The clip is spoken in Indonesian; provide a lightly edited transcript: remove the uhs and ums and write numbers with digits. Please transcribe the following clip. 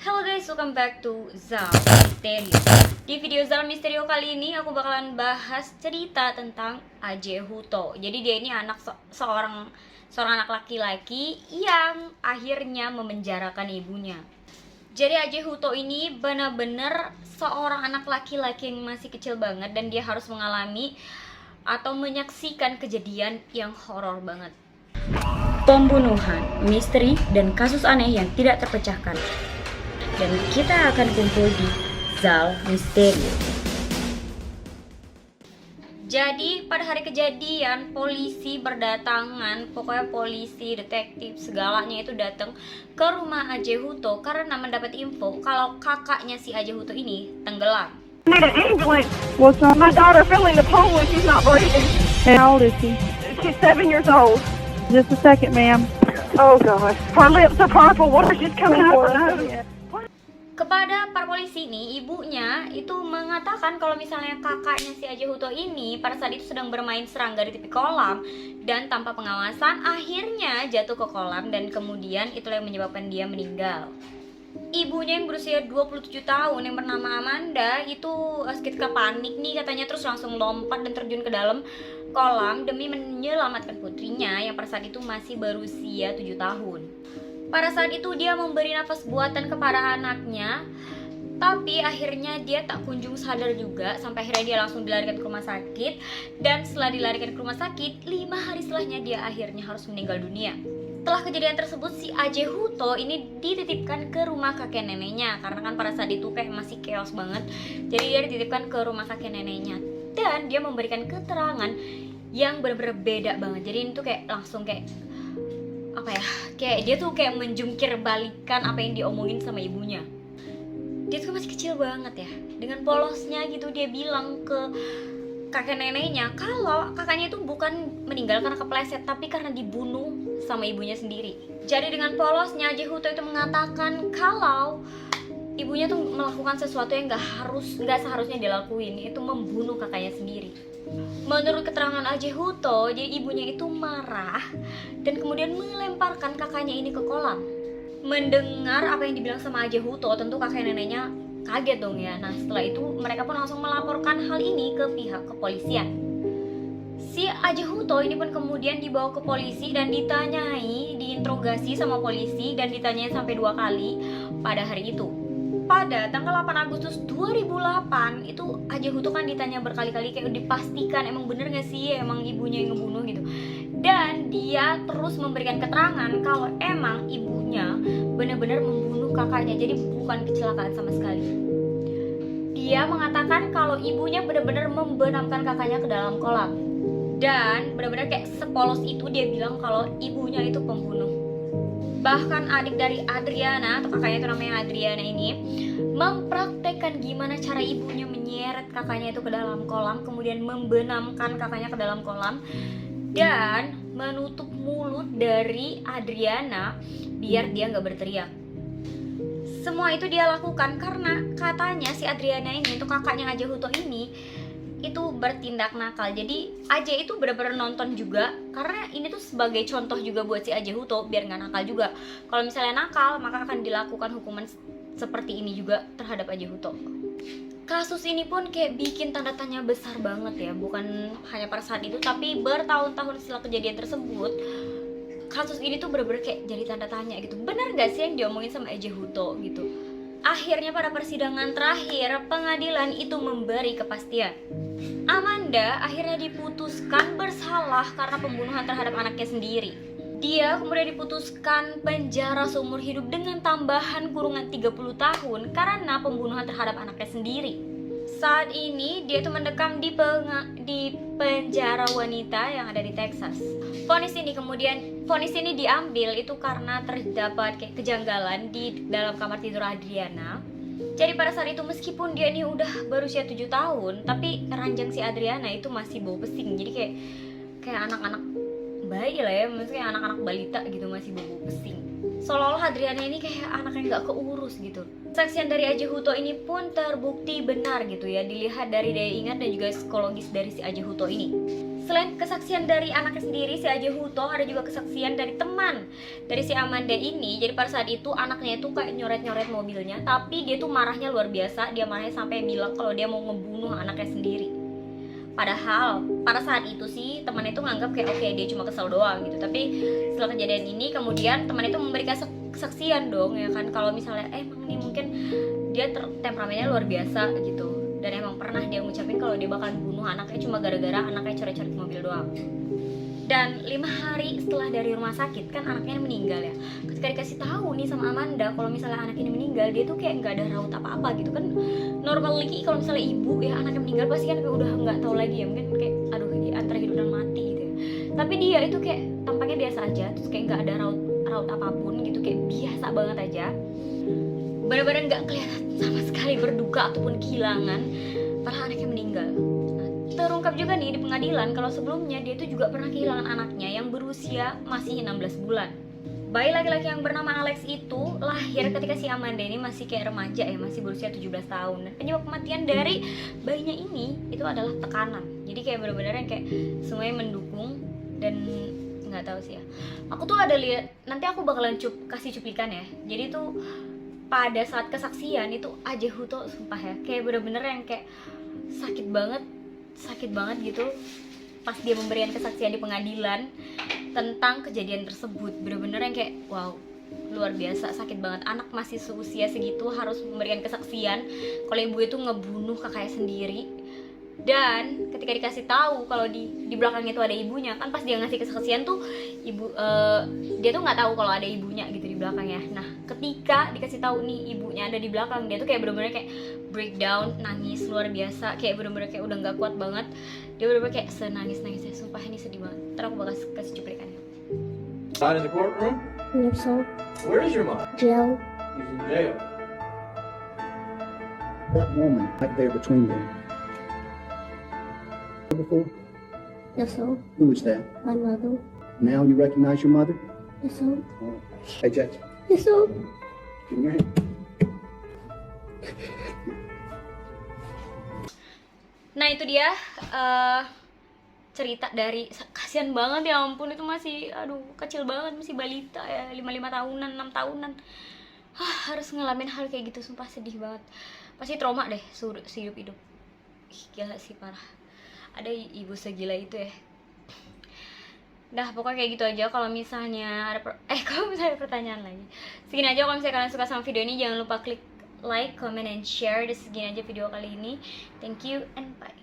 Hello guys, welcome back to Zal Misterio. Di video Zal Misterio kali ini aku bakalan bahas cerita tentang Aje Huto. Jadi dia ini seorang anak laki-laki yang akhirnya memenjarakan ibunya. Jadi Aje Huto ini benar-benar seorang anak laki-laki yang masih kecil banget dan dia harus mengalami atau menyaksikan kejadian yang horor banget. Pembunuhan, misteri, dan kasus aneh yang tidak terpecahkan. Dan kita akan kumpul di Zal Misterio. Jadi pada hari kejadian polisi berdatangan, pokoknya polisi, detektif, segalanya itu datang ke rumah Aje Huto karena mendapat info kalau kakaknya si Aje Huto ini tenggelam. Need an ambulance. What's wrong? My daughter fell in the pool and she's not breathing. And how old is she? She's 7 years old. Just a second, ma'am. Oh gosh. Her lips are purple. Water's just coming out of her nose. Kepada para polisi ini, ibunya itu mengatakan kalau misalnya kakaknya si Aje Huto ini pada saat itu sedang bermain serangga di tepi kolam dan tanpa pengawasan akhirnya jatuh ke kolam dan kemudian itulah yang menyebabkan dia meninggal. Ibunya yang berusia 27 tahun yang bernama Amanda itu seketika panik nih katanya, terus langsung lompat dan terjun ke dalam kolam demi menyelamatkan putrinya yang pada saat itu masih berusia 7 tahun. Pada saat itu dia memberi nafas buatan kepada anaknya, tapi akhirnya dia tak kunjung sadar juga sampai akhirnya dia langsung dilarikan ke rumah sakit. Dan setelah dilarikan ke rumah sakit, 5 hari setelahnya dia akhirnya harus meninggal dunia. Setelah kejadian tersebut, si Aje Huto ini dititipkan ke rumah kakek neneknya karena kan pada saat itu kayak masih chaos banget. Jadi dia dititipkan ke rumah kakek neneknya dan dia memberikan keterangan yang benar-benar beda banget. Jadi ini tuh kayak langsung kayak apa ya, kayak dia tuh kayak menjungkir balikan apa yang diomongin sama ibunya. Dia tuh masih kecil banget ya, dengan polosnya gitu dia bilang ke kakek neneknya kalau kakaknya itu bukan meninggal karena kepleset, tapi karena dibunuh sama ibunya sendiri. Jadi dengan polosnya Aje Huto itu mengatakan kalau ibunya tuh melakukan sesuatu yang nggak seharusnya dilakuin, itu membunuh kakaknya sendiri. Menurut keterangan Aje Huto, jadi ibunya itu marah dan kemudian melemparkan kakaknya ini ke kolam. Mendengar apa yang dibilang sama Aje Huto, tentu kakek neneknya kaget dong ya. Nah setelah itu mereka pun langsung melaporkan hal ini ke pihak kepolisian. Si Aje Huto ini pun kemudian dibawa ke polisi dan ditanyai, diinterogasi sama polisi dan ditanyai sampai 2 kali pada hari itu. Pada tanggal 8 Agustus 2008 itu Aje Huto kan ditanya berkali-kali kayak dipastikan emang bener gak sih emang ibunya yang ngebunuh gitu. Dan dia terus memberikan keterangan kalau emang ibunya benar-benar membunuh kakaknya, jadi bukan kecelakaan sama sekali. Dia mengatakan kalau ibunya benar-benar membenamkan kakaknya ke dalam kolam. Dan benar-benar kayak sepolos itu dia bilang kalau ibunya itu pembunuh. Bahkan adik dari Adriana atau kakaknya itu namanya Adriana ini mempraktekkan gimana cara ibunya menyeret kakaknya itu ke dalam kolam, kemudian membenamkan kakaknya ke dalam kolam dan menutup mulut dari Adriana biar dia nggak berteriak. Semua itu dia lakukan karena katanya si Adriana ini, itu kakaknya Aje Huto ini, itu bertindak nakal. Jadi Aje itu benar-benar nonton juga karena ini tuh sebagai contoh juga buat si Aje Huto biar nggak nakal juga. Kalau misalnya nakal maka akan dilakukan hukuman seperti ini juga terhadap Aje Huto. Kasus ini pun kayak bikin tanda tanya besar banget ya, bukan hanya pada saat itu tapi bertahun-tahun setelah kejadian tersebut. Kasus ini tuh bener-bener kayak jadi tanda tanya gitu, bener gak sih yang diomongin sama Aje Huto gitu. Akhirnya pada persidangan terakhir pengadilan itu memberi kepastian. Amanda akhirnya diputuskan bersalah karena pembunuhan terhadap anaknya sendiri. Dia kemudian diputuskan penjara seumur hidup dengan tambahan kurungan 30 tahun karena pembunuhan terhadap anaknya sendiri. Saat ini dia tuh mendekam di penjara wanita yang ada di Texas. Vonis ini diambil itu karena terdapat kayak kejanggalan di dalam kamar tidur Adriana. Jadi pada saat itu meskipun dia ini udah berusia 7 tahun, tapi ranjang si Adriana itu masih bau pesing. Jadi kayak anak-anak bayi lah ya, maksudnya anak-anak balita gitu, masih bau pesing. seolah-olah Adriana ini kayak anak yang gak keurus gitu. Kesaksian dari Aji Huto ini pun terbukti benar gitu ya, dilihat dari daya ingat dan juga psikologis dari si Aji Huto ini. Selain kesaksian dari anaknya sendiri, si Aji Huto, ada juga kesaksian dari teman dari si Amanda ini. Jadi pada saat itu anaknya itu kayak nyoret-nyoret mobilnya, tapi dia tuh marahnya luar biasa. Dia marahnya sampai bilang kalau dia mau ngebunuh anaknya sendiri. Padahal pada saat itu sih teman itu nganggap kayak oke, dia cuma kesel doang gitu. Tapi setelah kejadian ini kemudian teman itu memberikan kesaksian dong ya kan, kalau misalnya emang nih mungkin dia temperamennya luar biasa gitu. Dan emang pernah dia ngucapin kalau dia bakalan bunuh anaknya cuma gara-gara anaknya coret-coret mobil doang. Dan 5 hari setelah dari rumah sakit kan anaknya meninggal ya. Ketika dikasih tahu nih sama Amanda kalau misalnya anak ini meninggal, dia tuh kayak nggak ada raut apa-apa gitu kan. Normally kalau misalnya ibu ya anaknya meninggal pasti kan kayak udah nggak tahu lagi ya, mungkin kayak aduh ini antara hidup dan mati gitu ya. Tapi dia itu kayak tampaknya biasa aja, terus kayak nggak ada raut apapun gitu, kayak biasa banget aja. Benar-benar nggak kelihatan sama sekali berduka ataupun kehilangan padahal anaknya meninggal. Nah, terungkap juga nih di pengadilan kalau sebelumnya dia itu juga pernah kehilangan anaknya yang berusia masih 16 bulan. Bayi laki-laki yang bernama Alex itu lahir ketika si Amanda ini masih kayak remaja ya, masih berusia 17 tahun. Dan penyebab kematian dari bayinya ini itu adalah tekanan. Jadi kayak benar-benar yang kayak semuanya mendukung. Dan nggak tahu sih ya, aku tuh ada lihat, nanti aku bakalan kasih cuplikan ya. Jadi tuh pada saat kesaksian itu Aji Huto sumpah ya, kayak bener-bener yang kayak sakit banget gitu pas dia memberikan kesaksian di pengadilan tentang kejadian tersebut. Bener-bener yang kayak wow, luar biasa, sakit banget. Anak masih seusia segitu harus memberikan kesaksian kalau ibu itu ngebunuh kakaknya sendiri. Dan ketika dikasih tahu kalau di belakangnya itu ada ibunya, kan pas dia ngasih kesaksian tuh dia tuh nggak tahu kalau ada ibunya gitu di belakangnya. Nah ketika dikasih tahu nih ibunya ada di belakang, dia tuh kayak bener-bener kayak breakdown, nangis luar biasa, kayak bener-bener kayak udah nggak kuat banget. Dia bener-bener kayak senangis-nangisnya, sumpah ini sedih banget. Ntar aku bakal kasih cuplikannya. Not in the courtroom? Yes, sir. Where is your mother? Jill. She's in jail. That woman right there between them. Before? Yes, sir. Who is that? My mother. Now you recognize your mother? Yes, sir. Hey, Jackson. Yes, sir. Give me your hand. Nah itu dia cerita dari, kasihan banget ya ampun, itu masih kecil banget, masih balita ya, 5 tahunan, 6 tahunan. Harus ngalamin hal kayak gitu, sumpah sedih banget. Pasti trauma deh sehidup-hidup. Gila sih, parah. Ada ibu segila itu ya. Dah pokoknya kayak gitu aja. Kalau misalnya ada kalau misalnya ada pertanyaan lagi, segini aja. Kalau misalnya kalian suka sama video ini, jangan lupa klik like, comment, and share. Dan segini aja video kali ini. Thank you and bye.